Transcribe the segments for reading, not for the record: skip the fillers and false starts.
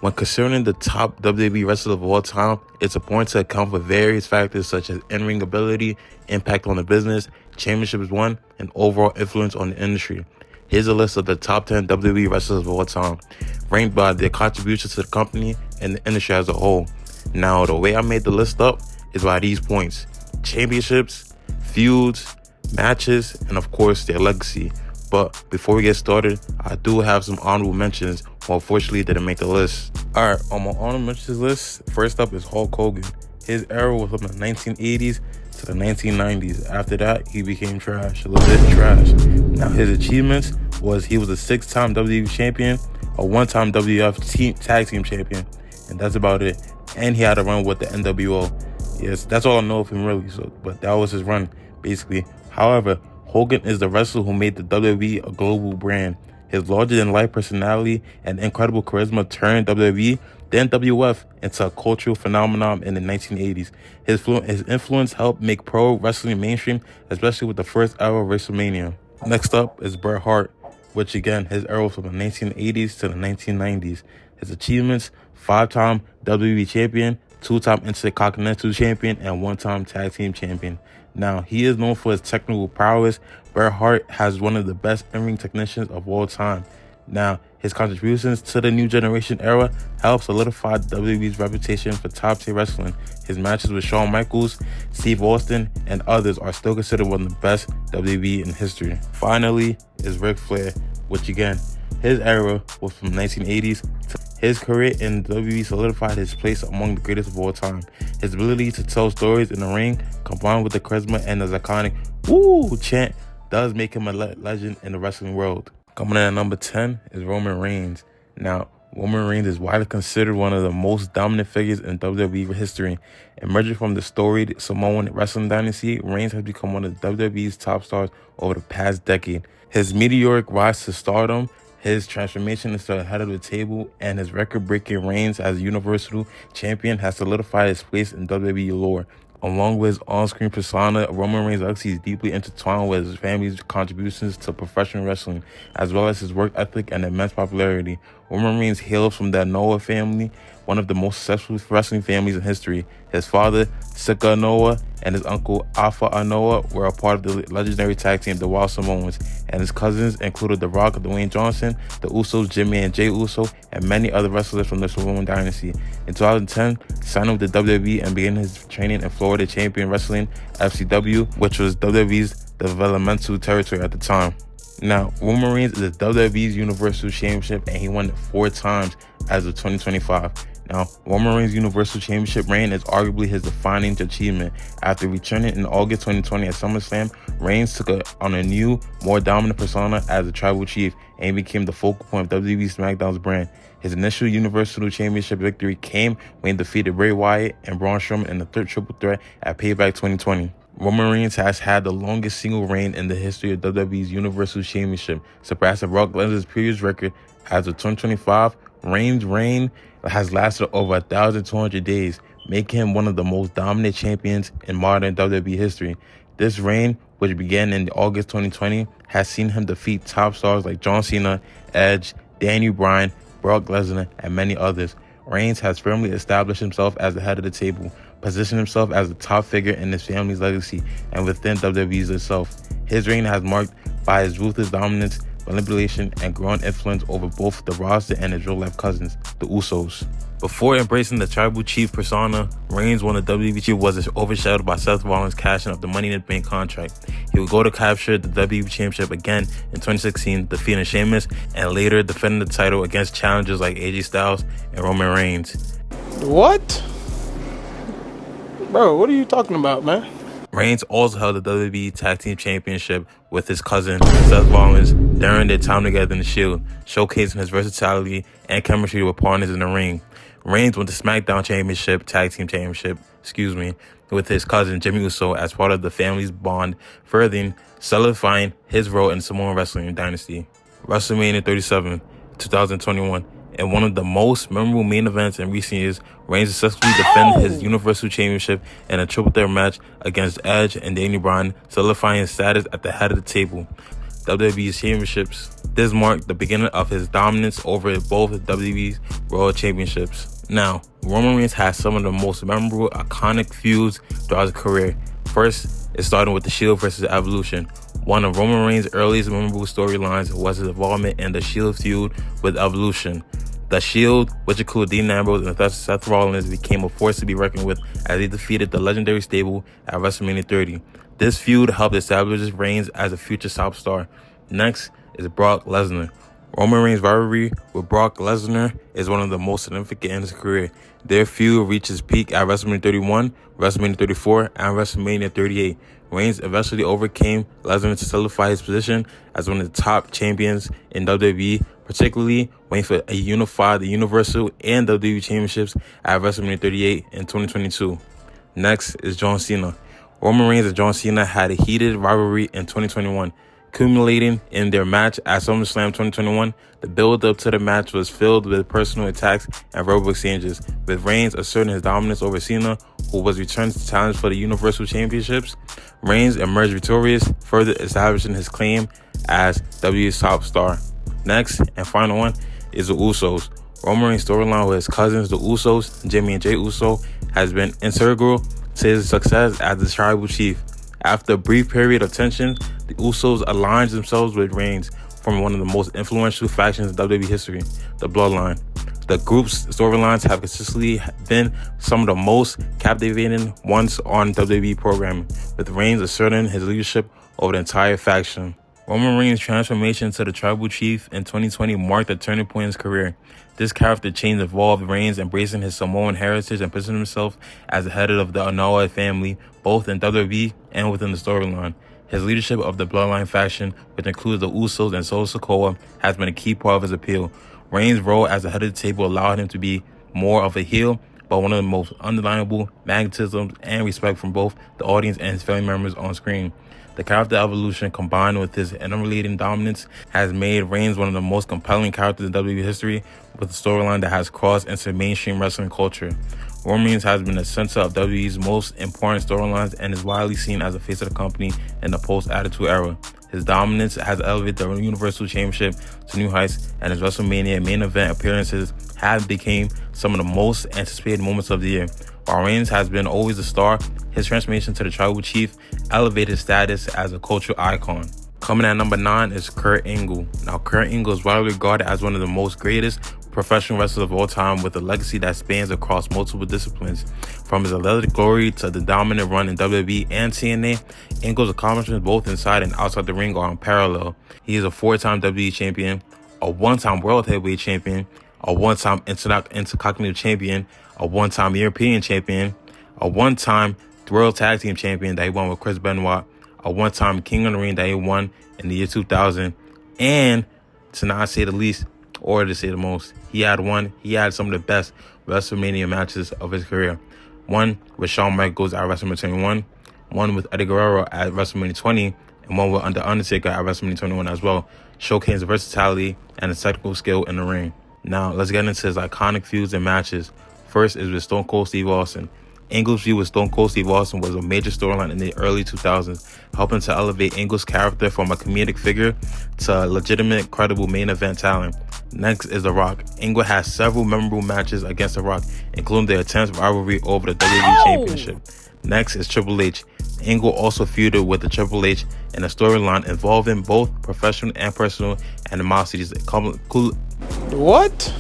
When considering the top WWE wrestlers of all time, it's important to account for various factors such as in-ring ability, impact on the business, championships won, and overall influence on the industry. Here's a list of the top 10 WWE wrestlers of all time, ranked by their contributions to the company and the industry as a whole. Now, the way I made the list up is by these points: championships, feuds, matches, and of course, their legacy. But before we get started, I do have some honorable mentions who unfortunately didn't make the list. Alright, on my honorable mentions list, first up is Hulk Hogan. His era was from the 1980s to the 1990s. After that, he became trash, legit trash. Now, his achievements was he was a 6-time WWE champion, a 1-time WWF tag team champion, and that's about it. And he had a run with the NWO. Yes, that's all I know of him really, but that was his run, basically. However, Hogan is the wrestler who made the WWE a global brand. His larger-than-life personality and incredible charisma turned WWE, then WWF, into a cultural phenomenon in the 1980s. His influence helped make pro wrestling mainstream, especially with the first ever WrestleMania. Next up is Bret Hart, which again, his era was from the 1980s to the 1990s. His achievements: 5-time WWE champion, 2-time Intercontinental champion, and 1-time tag team champion. Now, he is known for his technical prowess. Bret Hart has one of the best in-ring technicians of all time. Now, his contributions to the new generation era helped solidify WWE's reputation for top-tier wrestling. His matches with Shawn Michaels, Steve Austin, and others are still considered one of the best WWE in history. Finally is Ric Flair, which again, his era was from the 1980s to his career in WWE solidified his place among the greatest of all time. His ability to tell stories in the ring, combined with the charisma and his iconic "Woo" chant, does make him a legend in the wrestling world. Coming in at number 10 is Roman Reigns. Now, Roman Reigns is widely considered one of the most dominant figures in WWE history. Emerging from the storied Samoan wrestling dynasty, Reigns has become one of WWE's top stars over the past decade. His meteoric rise to stardom, his transformation into the head of the table, and his record-breaking reigns as Universal Champion has solidified his place in WWE lore. Along with his on-screen persona, Roman Reigns' legacy is deeply intertwined with his family's contributions to professional wrestling, as well as his work ethic and immense popularity. Roman Reigns hails from the Noah family, one of the most successful wrestling families in history. His father, Sika Noah, and his uncle, Alpha Anoa, were a part of the legendary tag team, the Wild Samoans, and his cousins included The Rock, Dwayne Johnson, the Usos, Jimmy and Jay Uso, and many other wrestlers from the Samoan dynasty. In 2010, he signed with the WWE and began his training in Florida Champion Wrestling, FCW, which was WWE's developmental territory at the time. Now, Roman Reigns is WWE's Universal Championship, and he won it 4 times as of 2025. Now, Roman Reigns' Universal Championship reign is arguably his defining achievement. After returning in August 2020 at SummerSlam, Reigns took on a new, more dominant persona as a tribal chief and became the focal point of WWE SmackDown's brand. His initial Universal Championship victory came when he defeated Bray Wyatt and Braun Strowman in the third triple threat at Payback 2020. Roman Reigns has had the longest single reign in the history of WWE's Universal Championship, surpassing Brock Lesnar's previous record. As of 2025, Reigns' reign has lasted over 1,200 days, making him one of the most dominant champions in modern WWE history. This reign, which began in August 2020, has seen him defeat top stars like John Cena, Edge, Daniel Bryan, Brock Lesnar, and many others. Reigns has firmly established himself as the head of the table, positioned himself as a top figure in his family's legacy and within WWE's itself. His reign has marked by his ruthless dominance, manipulation, and growing influence over both the roster and his real-life cousins, the Usos. Before embracing the tribal chief persona, Reigns won the WWE was overshadowed by Seth Rollins cashing up the Money in the Bank contract. He would go to capture the WWE Championship again in 2016, defeating Sheamus, and later defending the title against challengers like AJ Styles and Roman Reigns. What? Bro, what are you talking about, man? Reigns also held the WWE Tag Team Championship with his cousin, Seth Rollins, during their time together in the Shield, showcasing his versatility and chemistry with partners in the ring. Reigns won the SmackDown Tag Team Championship, with his cousin Jimmy Uso as part of the family's bond, further solidifying his role in the Samoan wrestling dynasty. WrestleMania 37, 2021. In one of the most memorable main events in recent years, Reigns successfully defended his Universal Championship in a triple threat match against Edge and Daniel Bryan, solidifying his status at the head of the table. WWE's championships. This marked the beginning of his dominance over both WWE's World Championships. Now, Roman Reigns has some of the most memorable, iconic feuds throughout his career. First, it started with the Shield versus Evolution. One of Roman Reigns' earliest memorable storylines was his involvement in the Shield feud with Evolution. The Shield, which included Dean Ambrose and Seth Rollins, became a force to be reckoned with as he defeated the legendary stable at WrestleMania 30. This feud helped establish his Reigns as a future top star. Next is Brock Lesnar. Roman Reigns' rivalry with Brock Lesnar is one of the most significant in his career. Their feud reached its peak at WrestleMania 31, WrestleMania 34, and WrestleMania 38. Reigns eventually overcame Lesnar to solidify his position as one of the top champions in WWE, particularly when he unified the Universal and WWE Championships at WrestleMania 38 in 2022. Next is John Cena. Roman Reigns and John Cena had a heated rivalry in 2021, culminating in their match at SummerSlam 2021. The build-up to the match was filled with personal attacks and verbal exchanges, with Reigns asserting his dominance over Cena, who was returned to challenge for the Universal Championships. Reigns emerged victorious, further establishing his claim as WWE's top star. Next and final one is the Usos. Roman Reigns' storyline with his cousins, the Usos, Jimmy and Jey Uso, has been integral to his success as the tribal chief. After a brief period of tension, the Usos aligned themselves with Reigns, forming one of the most influential factions in WWE history, the Bloodline. The group's storylines have consistently been some of the most captivating ones on WWE programming, with Reigns asserting his leadership over the entire faction. Roman Reigns' transformation to the tribal chief in 2020 marked a turning point in his career. This character change involved Reigns embracing his Samoan heritage and positioning himself as the head of the Anoa'i family, both in WWE and within the storyline. His leadership of the Bloodline faction, which includes the Usos and Solo Sikoa, has been a key part of his appeal. Reigns' role as the head of the table allowed him to be more of a heel, but one of the most undeniable magnetism and respect from both the audience and his family members on screen. The character evolution, combined with his interrelating dominance, has made Reigns one of the most compelling characters in WWE history, with a storyline that has crossed into mainstream wrestling culture. Roman Reigns has been the center of WWE's most important storylines and is widely seen as the face of the company in the post-Attitude Era. His dominance has elevated the Universal Championship to new heights, and his WrestleMania main event appearances have become some of the most anticipated moments of the year. While Reigns has been always a star, his transformation to the tribal chief elevated his status as a cultural icon. Coming at number 9 is Kurt Angle. Now, Kurt Angle is widely regarded as one of the most greatest professional wrestlers of all time, with a legacy that spans across multiple disciplines. From his alleged glory to the dominant run in WWE and TNA, Angle's accomplishments both inside and outside the ring are unparalleled. He is a 4-time WWE champion, a 1-time World Heavyweight champion, a 1-time Intercontinental champion, a 1-time European champion, a 1-time World Tag Team champion that he won with Chris Benoit, a 1-time King of the Ring that he won in the year 2000, and to not say the least, or to say the most, he had some of the best WrestleMania matches of his career. One with Shawn Michaels at WrestleMania 21, one with Eddie Guerrero at WrestleMania 20, and one with The Undertaker at WrestleMania 21 as well, showcasing his versatility and his technical skill in the ring. Now, let's get into his iconic feuds and matches. First is with Stone Cold Steve Austin. Angle's feud with Stone Cold Steve Austin was a major storyline in the early 2000s, helping to elevate Angle's character from a comedic figure to a legitimate, credible main event talent. Next is The Rock. Angle has several memorable matches against The Rock, including their intense rivalry over the WWE Championship. Next is Triple H. Angle also feuded with the Triple H in a storyline involving both professional and personal animosities. What?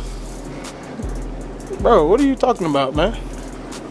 Bro, what are you talking about, man?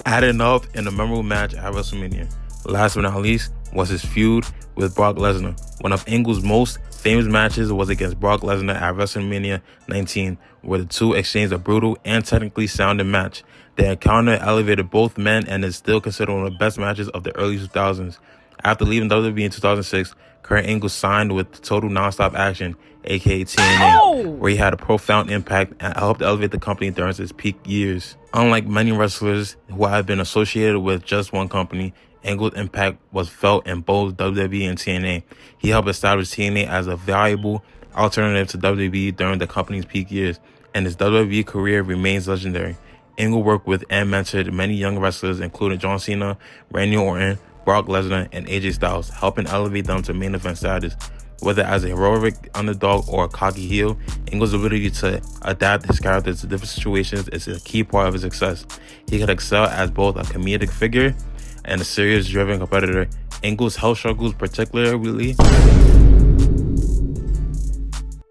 Adding up in a memorable match at WrestleMania. Last but not least was his feud with Brock Lesnar. One of Angle's most famous matches was against Brock Lesnar at WrestleMania 19, where the two exchanged a brutal and technically sounding match. The encounter elevated both men and is still considered one of the best matches of the early 2000s. After leaving WWE in 2006, Kurt Angle signed with Total Nonstop Action, aka TNA, where he had a profound impact and helped elevate the company during its peak years. Unlike many wrestlers who have been associated with just one company, Angle's impact was felt in both WWE and TNA. He helped establish TNA as a valuable alternative to WWE during the company's peak years, and his WWE career remains legendary. Angle worked with and mentored many young wrestlers, including John Cena, Randy Orton, Brock Lesnar, and AJ Styles, helping elevate them to main event status. Whether as a heroic underdog or a cocky heel, Angle's ability to adapt his character to different situations is a key part of his success. He could excel as both a comedic figure and a serious driven competitor. Angle's health struggles particularly.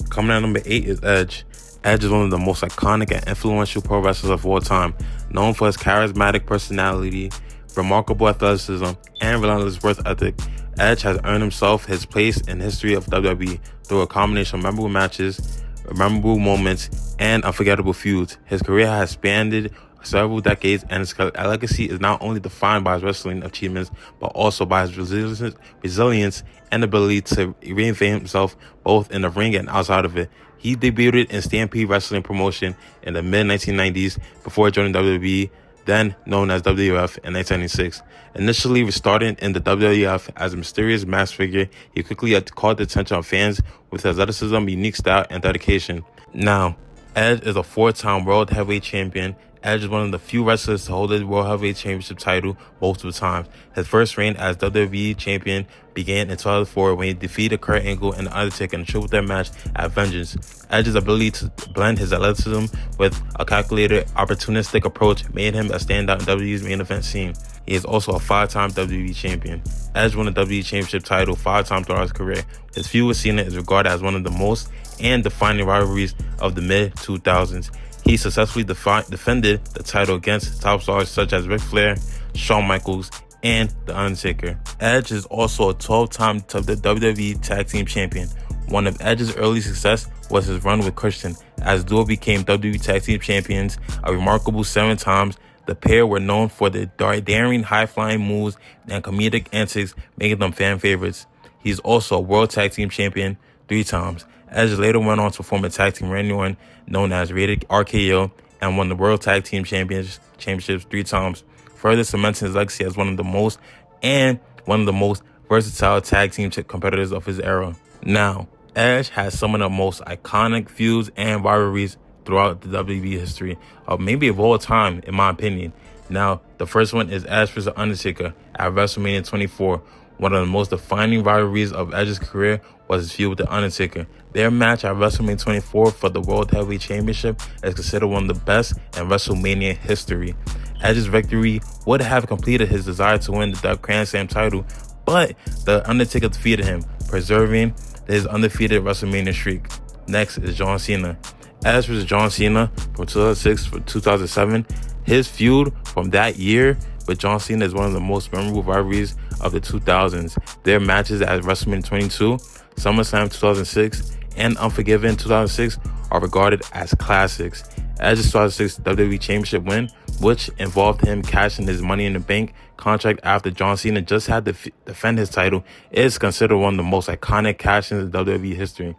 Coming at number 8 is Edge. Edge is one of the most iconic and influential pro wrestlers of all time, known for his charismatic personality, remarkable athleticism, and relentless work ethic. Edge has earned himself his place in the history of WWE through a combination of memorable matches, memorable moments, and unforgettable feuds. His career has spanned several decades, and his legacy is not only defined by his wrestling achievements, but also by his resilience and ability to reinvent himself both in the ring and outside of it. He debuted in Stampede Wrestling promotion in the mid-1990s before joining WWE, then known as WWF, in 1996. Initially restarting in the WWF as a mysterious masked figure, he quickly caught the attention of fans with his athleticism, unique style, and dedication. Now, Edge is a 4-time World Heavyweight Champion. Edge is one of the few wrestlers to hold the World Heavyweight Championship title multiple times. His first reign as WWE Champion began in 2004 when he defeated Kurt Angle and The Undertaker in a triple threat match at Vengeance. Edge's ability to blend his athleticism with a calculated, opportunistic approach made him a standout in WWE's main event scene. He is also a 5-time WWE Champion. Edge won the WWE Championship title 5 times throughout his career. His feud with Cena is regarded as one of the most and defining rivalries of the mid-2000s. He successfully defended the title against top stars such as Ric Flair, Shawn Michaels, and The Undertaker. Edge is also a 12-time WWE Tag Team Champion. One of Edge's early success was his run with Christian, as the duo became WWE Tag Team Champions a remarkable 7 times. The pair were known for their daring, high-flying moves and comedic antics, making them fan favorites. He's also a World Tag Team Champion 3 times. Edge later went on to form a tag team reunion known as Rated RKO and won the World Tag Team Championships 3 times, further cementing his legacy as one of the most versatile tag team competitors of his era. Now, Edge has some of the most iconic feuds and rivalries throughout the WWE history, maybe of all time, in my opinion. Now, the first one is Edge vs. Undertaker at WrestleMania 24. One of the most defining rivalries of Edge's career was his feud with The Undertaker. Their match at WrestleMania 24 for the World Heavyweight Championship is considered one of the best in WrestleMania history. Edge's victory would have completed his desire to win the Grand Slam title, but The Undertaker defeated him, preserving his undefeated WrestleMania streak. Next is John Cena. Edge vs. John Cena from 2006 to 2007. His feud from that year with John Cena is one of the most memorable rivalries of the 2000s. Their matches at WrestleMania 22, SummerSlam 2006, and Unforgiven 2006 are regarded as classics. Edge's 2006 WWE Championship win, which involved him cashing his Money in the Bank contract after John Cena just had to defend his title, is considered one of the most iconic cash-ins in WWE history.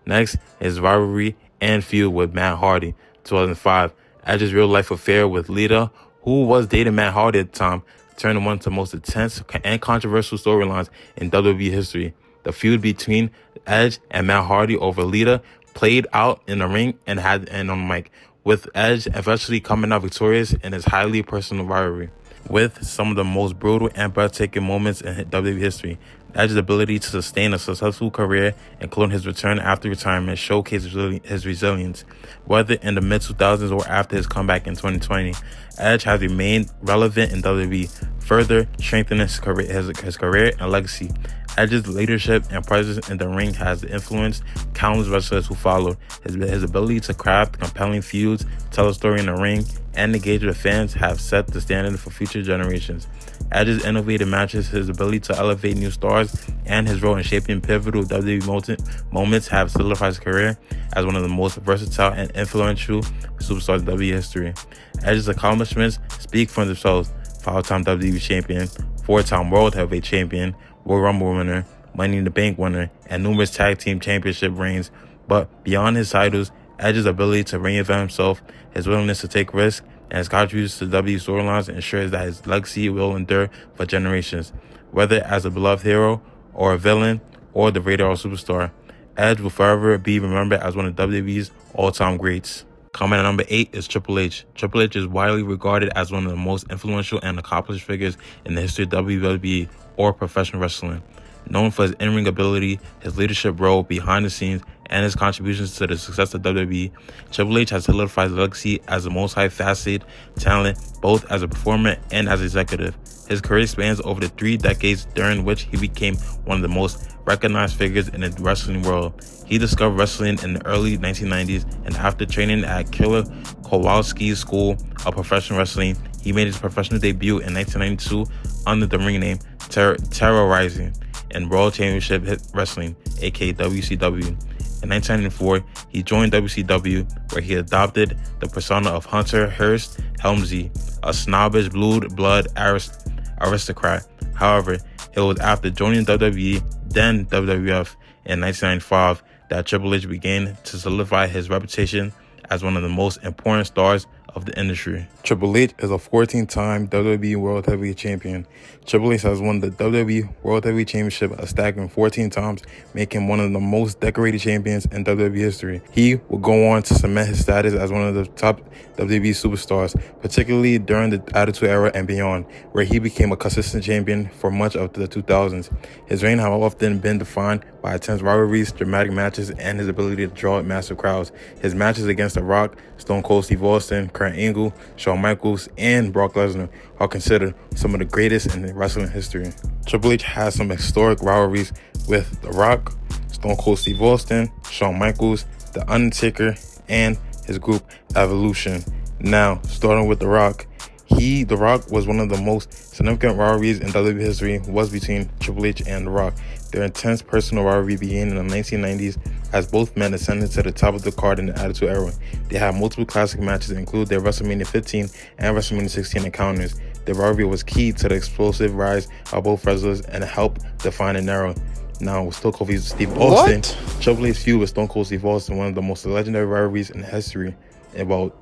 Next is rivalry and feud with Matt Hardy, 2005. Edge's real-life affair with Lita, who was dating Matt Hardy at the time, turned one of the most intense and controversial storylines in WWE history. The feud between Edge and Matt Hardy over Lita played out in the ring and on mic, with Edge eventually coming out victorious in his highly personal rivalry. With some of the most brutal and breathtaking moments in WWE history, Edge's ability to sustain a successful career, including his return after retirement, showcased his resilience. Whether in the mid-2000s or after his comeback in 2020, Edge has remained relevant in WWE, further strengthening his career and legacy. Edge's leadership and presence in the ring has influenced countless wrestlers who followed. His ability to craft compelling feuds, tell a story in the ring, and engage with fans have set the standard for future generations. Edge's innovative matches, his ability to elevate new stars, and his role in shaping pivotal WWE moments have solidified his career as one of the most versatile and influential superstars in WWE history. Edge's accomplishments speak for themselves. 5-time WWE Champion, 4-time World Heavyweight Champion, Royal Rumble winner, Money in the Bank winner, and numerous tag team championship reigns. But beyond his titles, Edge's ability to reinvent himself, his willingness to take risks, and his contributions to WWE storylines ensures that his legacy will endure for generations. Whether as a beloved hero, or a villain, or the radar superstar, Edge will forever be remembered as one of WWE's all-time greats. Coming at number 8 is Triple H. Triple H is widely regarded as one of the most influential and accomplished figures in the history of WWE or professional wrestling. Known for his in-ring ability, his leadership role behind the scenes, and his contributions to the success of WWE, Triple H has solidified his legacy as a multifaceted talent, both as a performer and as executive. His career spans over the 3 decades during which he became one of the most recognized figures in the wrestling world. He discovered wrestling in the early 1990s, and after training at Killer Kowalski's School of Professional Wrestling, he made his professional debut in 1992 under the ring name Terrorizing in World Championship Wrestling, aka WCW. In 1994, he joined WCW, where he adopted the persona of Hunter Hearst Helmsley, a snobbish blue-blood aristocrat. However, it was after joining WWE, then WWF, in 1995 that Triple H began to solidify his reputation as one of the most important stars of the industry. Triple H is a 14-time WWE World Heavyweight Champion. Triple H has won the WWE World Heavyweight Championship a staggering 14 times, making him one of the most decorated champions in WWE history. He will go on to cement his status as one of the top WWE superstars, particularly during the Attitude Era and beyond, where he became a consistent champion for much of the 2000s. His reign has often been defined by intense rivalries, dramatic matches, and his ability to draw massive crowds. His matches against The Rock, Stone Cold Steve Austin, Kurt Angle, Shawn Michaels, and Brock Lesnar are considered some of the greatest in wrestling history. Triple H has some historic rivalries with The Rock, Stone Cold Steve Austin, Shawn Michaels, The Undertaker, and his group Evolution. Now, starting with The Rock, The Rock was one of the most significant rivalries in WWE history was between Triple H and The Rock. Their intense personal rivalry began in the 1990s as both men ascended to the top of the card in the Attitude Era. They had multiple classic matches, including their WrestleMania 15 and WrestleMania 16 encounters. The rivalry was key to the explosive rise of both wrestlers and helped define an era. Now, with Stone Cold Steve Austin, Triple H's feud with Stone Cold Steve Austin, one of the most legendary rivalries in history.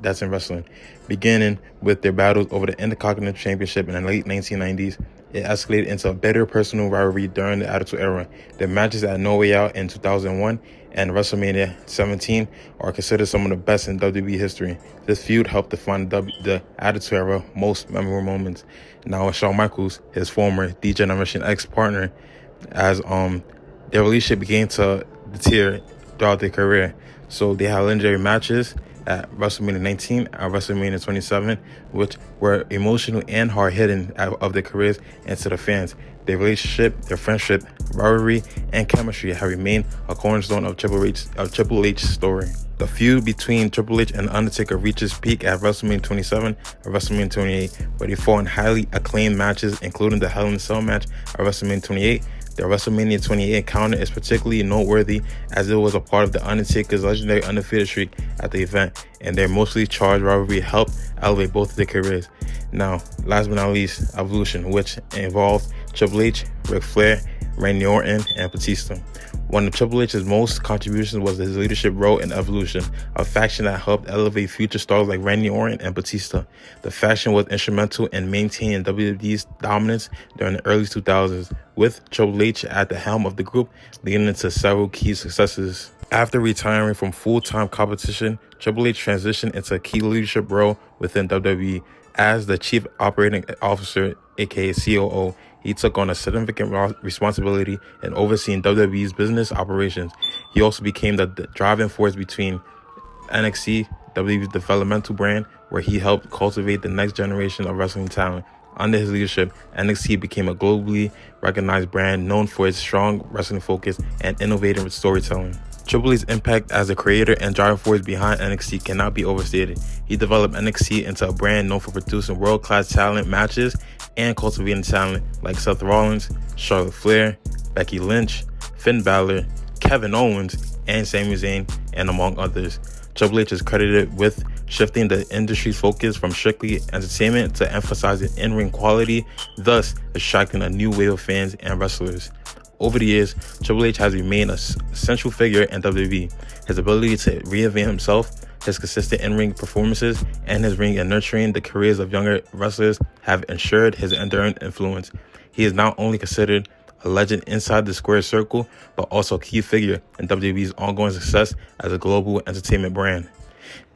That's in wrestling. Beginning with their battles over the Intercontinental Championship in the late 1990s, it escalated into a bitter personal rivalry during the Attitude Era. Their matches at No Way Out in 2001 and WrestleMania 17 are considered some of the best in WWE history. This feud helped define the Attitude Era most memorable moments. Now, with Shawn Michaels, his former D-Generation ex-partner, as their relationship began to deteriorate throughout their career. So they had legendary matches at WrestleMania 19 and WrestleMania 27, which were emotional and hard-hitting of their careers and to the fans. Their relationship, their friendship, rivalry, and chemistry have remained a cornerstone of Triple H's story. The feud between Triple H and Undertaker reaches peak at WrestleMania 27 and WrestleMania 28, where they fought in highly acclaimed matches, including the Hell in a Cell match at WrestleMania 28. The WrestleMania 28 encounter is particularly noteworthy as it was a part of the Undertaker's legendary undefeated streak at the event, and their mostly charged rivalry helped elevate both of their careers. Now, last but not least, Evolution, which involved Triple H, Ric Flair, Randy Orton, and Batista. One of Triple H's most contributions was his leadership role in Evolution, a faction that helped elevate future stars like Randy Orton and Batista. The faction was instrumental in maintaining WWE's dominance during the early 2000s, with Triple H at the helm of the group, leading to several key successes. After retiring from full-time competition, Triple H transitioned into a key leadership role within WWE. As the Chief Operating Officer, aka COO, he took on a significant responsibility in overseeing WWE's business operations. He also became the driving force between NXT, WWE's developmental brand, where he helped cultivate the next generation of wrestling talent. Under his leadership, NXT became a globally recognized brand known for its strong wrestling focus and innovative storytelling. Triple H's impact as the creator and driving force behind NXT cannot be overstated. He developed NXT into a brand known for producing world-class talent matches and cultivating talent like Seth Rollins, Charlotte Flair, Becky Lynch, Finn Balor, Kevin Owens, and Sami Zayn, and among others. Triple H is credited with shifting the industry's focus from strictly entertainment to emphasizing in-ring quality, thus attracting a new wave of fans and wrestlers. Over the years, Triple H has remained a central figure in WWE. His ability to reinvent himself, his consistent in-ring performances, and his ring and nurturing the careers of younger wrestlers have ensured his enduring influence. He is not only considered a legend inside the square circle, but also a key figure in WWE's ongoing success as a global entertainment brand.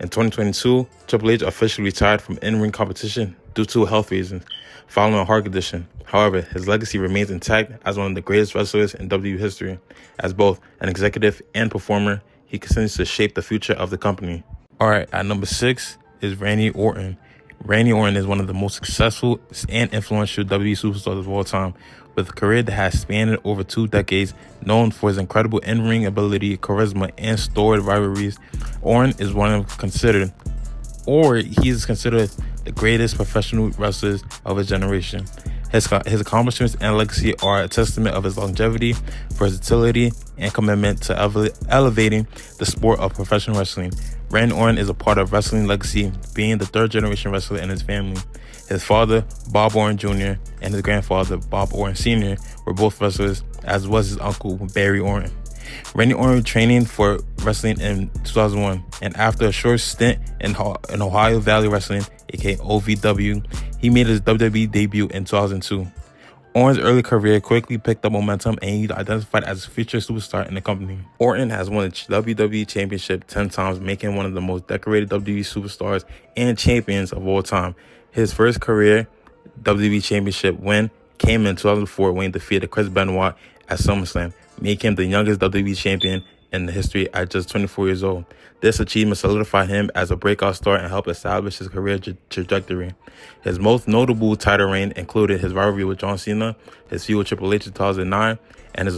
In 2022, Triple H officially retired from in-ring competition due to health reasons. following a heart condition. However, his legacy remains intact as one of the greatest wrestlers in WWE history. As both an executive and performer, he continues to shape the future of the company. All right, at number 6 is Randy Orton. Randy Orton is one of the most successful and influential WWE superstars of all time, with a career that has spanned over 2 decades, known for his incredible in-ring ability, charisma, and storied rivalries. Orton is he is considered the greatest professional wrestlers of his generation. His accomplishments and legacy are a testament of his longevity, versatility, and commitment to elevating the sport of professional wrestling. Randy Orton is a part of wrestling legacy, being the 3rd-generation wrestler in his family. His father, Bob Orton Jr., and his grandfather, Bob Orton Sr., were both wrestlers, as was his uncle, Barry Orton. Randy Orton training for wrestling in 2001, and after a short stint in Ohio Valley Wrestling, aka OVW, he made his WWE debut in 2002. Orton's early career quickly picked up momentum, and he identified as a future superstar in the company. Orton has won the WWE Championship 10 times, making one of the most decorated WWE superstars and champions of all time. His first career WWE Championship win came in 2004 when he defeated Chris Benoit at SummerSlam, making him the youngest WWE champion in the history at just 24 years old. This achievement solidified him as a breakout star and helped establish his career trajectory. His most notable title reign included his rivalry with John Cena, his feud with Triple H in 2009, and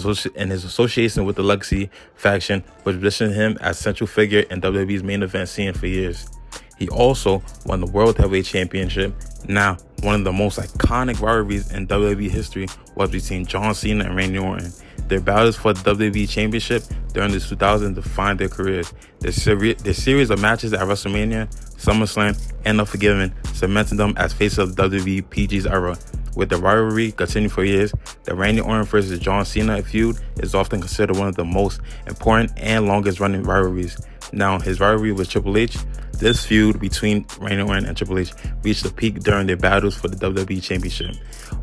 his association with the Legacy faction, which positioned him as a central figure in WWE's main event scene for years. He also won the World Heavyweight Championship. Now, one of the most iconic rivalries in WWE history was between John Cena and Randy Orton. Their battles for the WWE Championship during the 2000s defined their careers. Their series of matches at WrestleMania, SummerSlam, and Unforgiven cemented them as faces of WWE PG's era. With the rivalry continuing for years, the Randy Orton versus John Cena feud is often considered one of the most important and longest-running rivalries. Now, his rivalry with Triple H, this feud between Randy Orton and Triple H reached a peak during their battles for the WWE Championship.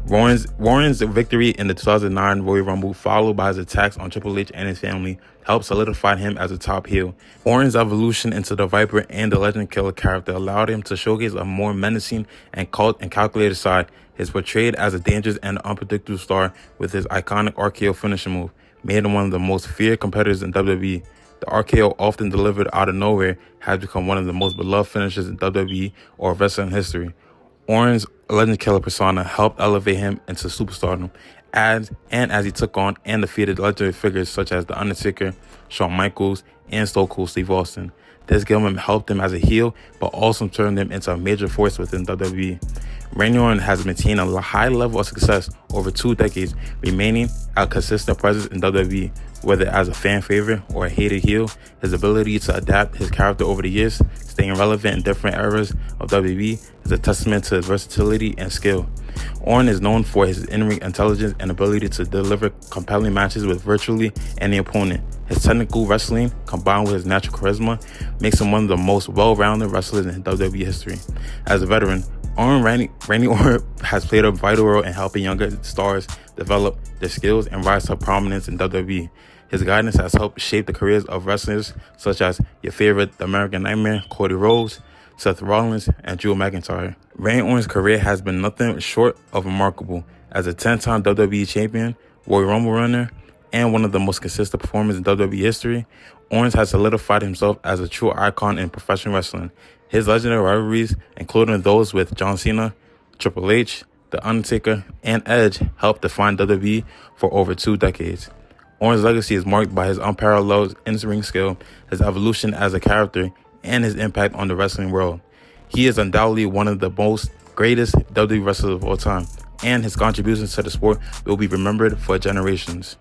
Warren's victory in the 2009 Royal Rumble, followed by his attacks on Triple H and his family, helped solidify him as a top heel. Orton's evolution into the Viper and the Legend Killer character allowed him to showcase a more menacing and calculated side. His portrayed as a dangerous and unpredictable star with his iconic RKO finishing move made him one of the most feared competitors in WWE. The RKO, often delivered out of nowhere, has become one of the most beloved finishers in WWE or wrestling history. Orton's Legend Killer persona helped elevate him into superstardom as he took on and defeated legendary figures such as The Undertaker, Shawn Michaels, and Stone Cold Steve Austin. This gimmick helped him as a heel, but also turned him into a major force within WWE. Randy Orton has maintained a high level of success over 2 decades, remaining a consistent presence in WWE. Whether as a fan favorite or a hated heel, his ability to adapt his character over the years, staying relevant in different eras of WWE, is a testament to his versatility and skill. Orton is known for his in-ring intelligence and ability to deliver compelling matches with virtually any opponent. His technical wrestling, combined with his natural charisma, makes him one of the most well-rounded wrestlers in WWE history. As a veteran, Randy Orton has played a vital role in helping younger stars develop their skills and rise to prominence in WWE. His guidance has helped shape the careers of wrestlers such as your favorite The American Nightmare, Cody Rhodes, Seth Rollins, and Drew McIntyre. Randy Orton's career has been nothing short of remarkable. As a 10-time WWE champion, Royal Rumble winner, and one of the most consistent performers in WWE history, Orton has solidified himself as a true icon in professional wrestling. His legendary rivalries, including those with John Cena, Triple H, The Undertaker, and Edge, helped define WWE for over 2 decades. Orton's legacy is marked by his unparalleled in-ring skill, his evolution as a character, and his impact on the wrestling world. He is undoubtedly one of the most greatest WWE wrestlers of all time, and his contributions to the sport will be remembered for generations.